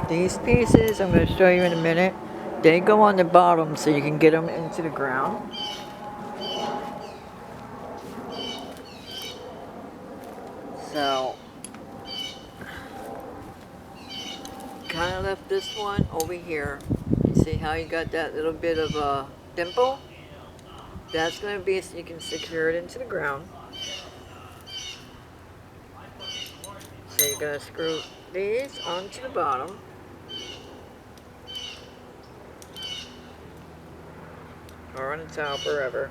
These pieces, I'm going to show you in a minute, they go on the bottom so you can get them into the ground. So, kind of left this one over here. You see how you got that little bit of a dimple? That's going to be so you can secure it into the ground. So you're going to screw these onto the bottom. Or on the top, wherever.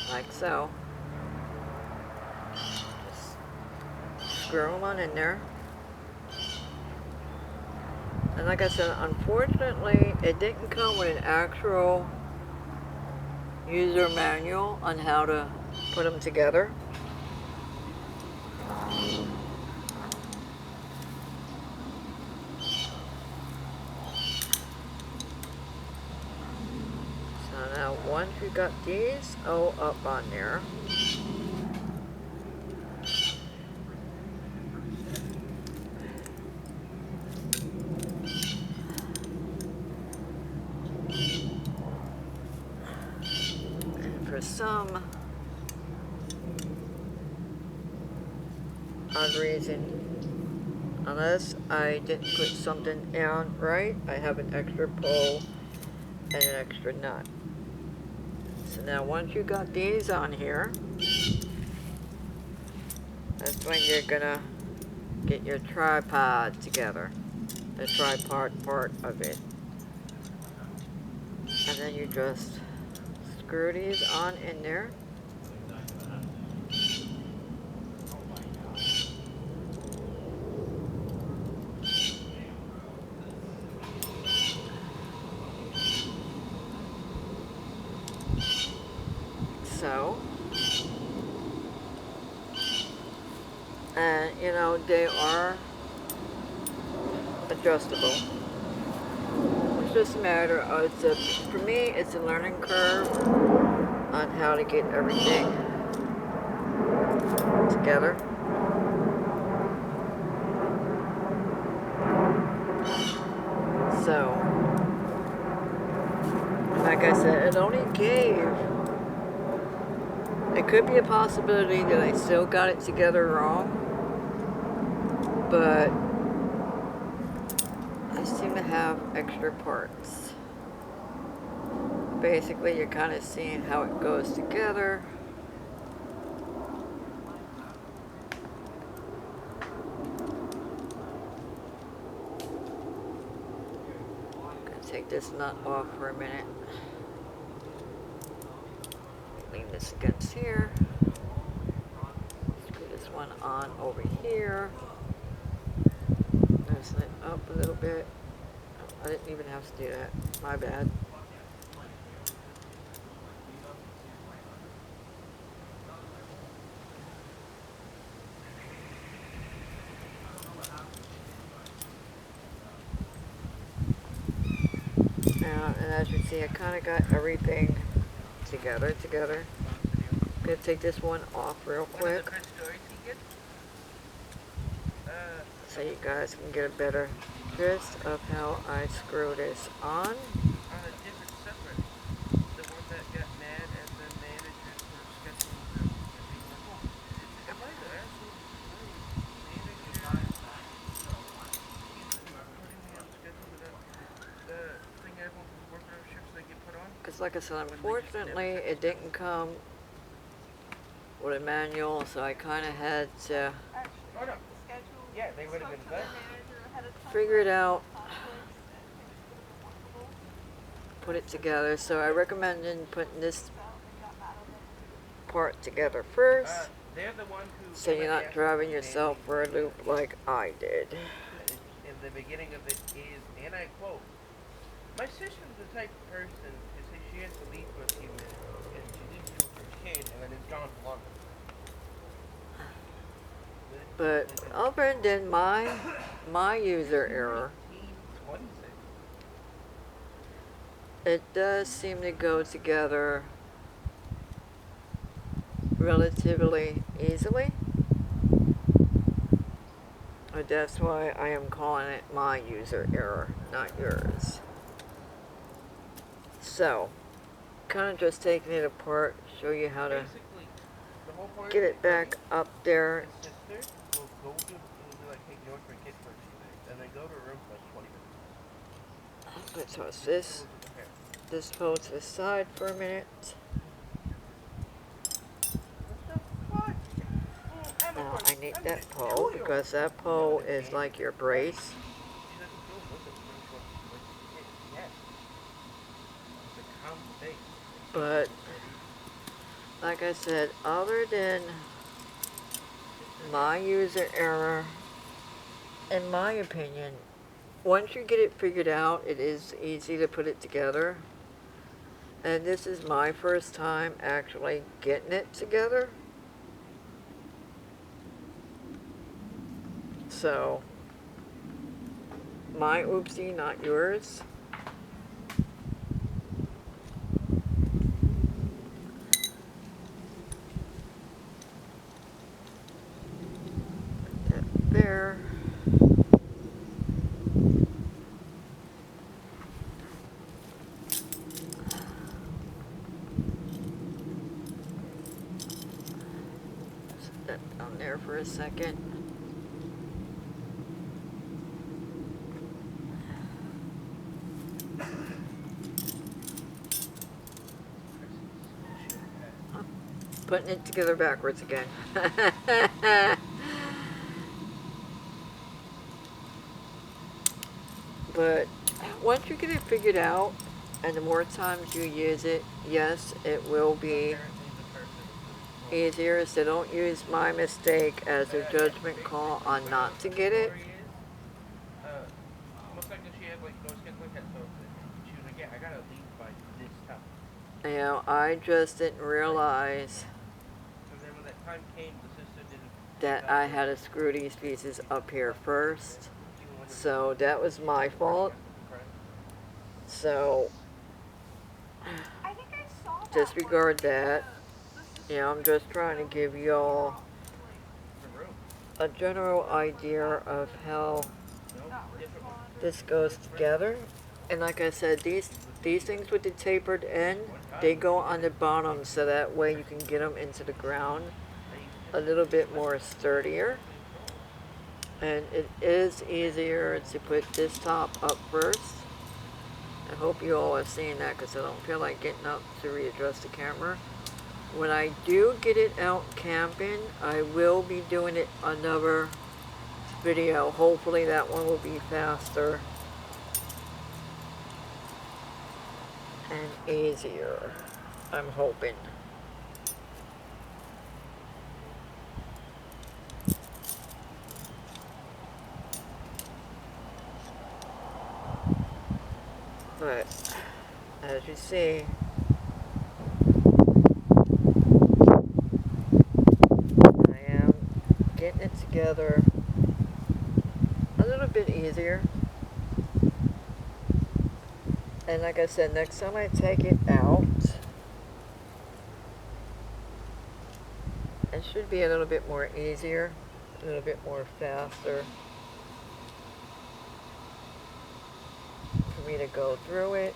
Like so. Just screw them on in there. And like I said, unfortunately, it didn't come with an actual user manual on how to put them together. So now once you got these all up on there, and for some odd reason, unless I didn't put something down right, I have an extra pull and an extra nut. So now once you got these on here, that's when you're gonna get your tripod together, the tripod part of it. And then you just screw these on in there. So, and you know, they are adjustable. It's just a matter of, for me, it's a learning curve on how to get everything together. So, like I said, it only gave, it could be a possibility that I still got it together wrong, but I seem to have extra parts. Basically, you're kind of seeing how it goes together. I'm going to take this nut off for a minute. Lean this against here. Screw this one on over here. Loosen it up a little bit. Oh, I didn't even have to do that. My bad. Now, and as you see, I kind of got everything together. I'm going to take this one off real quick so you guys can get a better gist of how I screw this on. Because like I said, unfortunately, it didn't come with a manual, so I kind of had to figure it out, put it together. So I recommend putting this part together first, so you're not driving yourself for a loop like I did. In the beginning of it is, and I quote, "My sister's the type of person who says she has to leave for a few minutes, and she leaves for her kid, and then is gone for longer." But other than my user error, 1826. it does seem to go together relatively easily. But that's why I am calling it my user error, not yours. So, kind of just taking it apart, show you how to Basically, the whole point get of it back up there. his sister will go to, will be like, hey, you know what, for kids for a few minutes, and then go to a room for like 20 minutes. Let's toss His sister this, will do the hair. this pole to the side for a minute. What the fuck? I'm Now going, I need I'm that gonna pole kill you. because that pole is like your brace. She doesn't feel with it when she wants to like, yes. It's a common thing. But like I said, other than my user error, in my opinion, once you get it figured out, it is easy to put it together. And this is my first time actually getting it together. So, my oopsie, not yours. Put that there. Set that down there for a second. Putting it together backwards again. But once you get it figured out, and the more times you use it, yes, it will be easier. So don't use my mistake as a judgment call on not to get it. Most likely she had like no skin like that, so she was like, yeah, I gotta leave by this time. You know, I just didn't realize And then when that time came, the sister didn't. that I had to screw these pieces up here first. So that was my fault. So disregard that. You know, I'm just trying to give y'all a general idea of how this goes together. And like I said, these things with the tapered end, they go on the bottom so that way you can get them into the ground a little bit more sturdier. And it is easier to put this top up first. I hope you all are seeing that because I don't feel like getting up to readjust the camera. When I do get it out camping, I will be doing it another video. Hopefully that one will be faster and easier. I'm hoping. But as you see, I am getting it together a little bit easier. And like I said, next time I take it out, it should be a little bit more easier, a little bit more faster for me to go through it.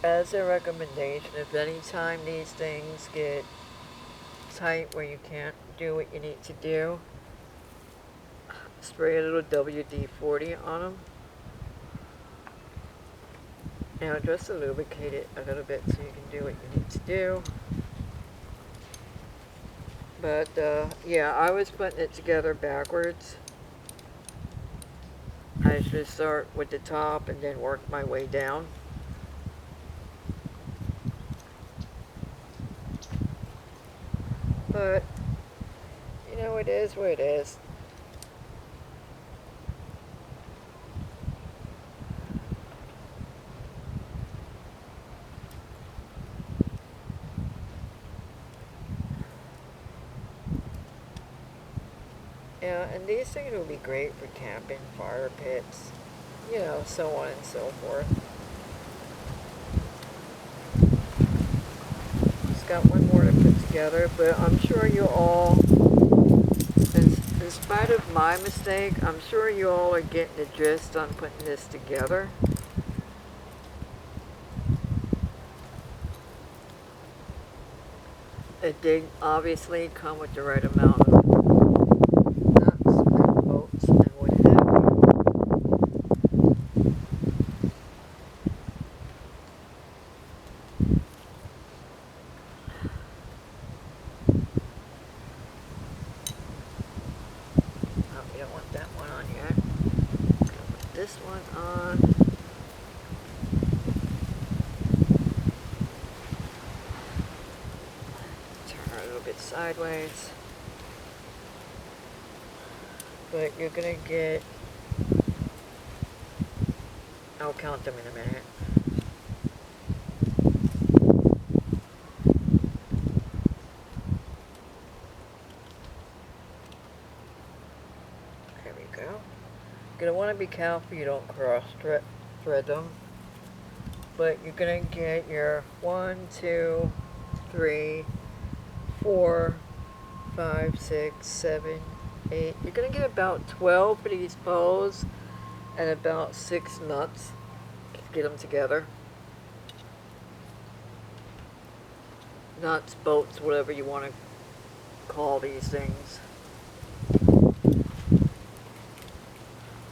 As a recommendation, if any time these things get tight where you can't do what you need to do, spray a little WD-40 on them. Now just to lubricate it a little bit so you can do what you need to do. But yeah, I was putting it together backwards. I should start with the top and then work my way down. But, you know, it is what it is. Yeah, and these things would be great for camping, fire pits, you know, so on and so forth. Just got one more to put together, but I'm sure you all, in spite of my mistake, I'm sure you all are getting the gist on putting this together. It did obviously come with the right amount of nuts and bolts and what have you. Oh, you don't want that one on yet. Gonna put this one on. Turn it a little bit sideways. But you're gonna get, I'll count them in a minute. There we go. You're gonna want to be careful you don't cross thread them. But you're gonna get your 1, 2, 3, 4, 5, 6, 7, 8. You're gonna get about 12 for these bows and about 6 nuts to get them together. Nuts, bolts, whatever you want to call these things.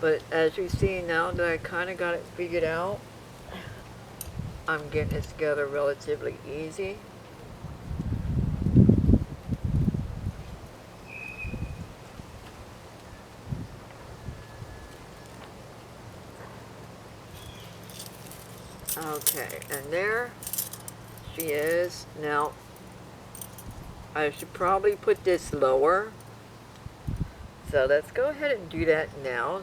But as you see now that I kind of got it figured out, I'm getting it together relatively easy. Okay, and there she is. Now, I should probably put this lower. So let's go ahead and do that now.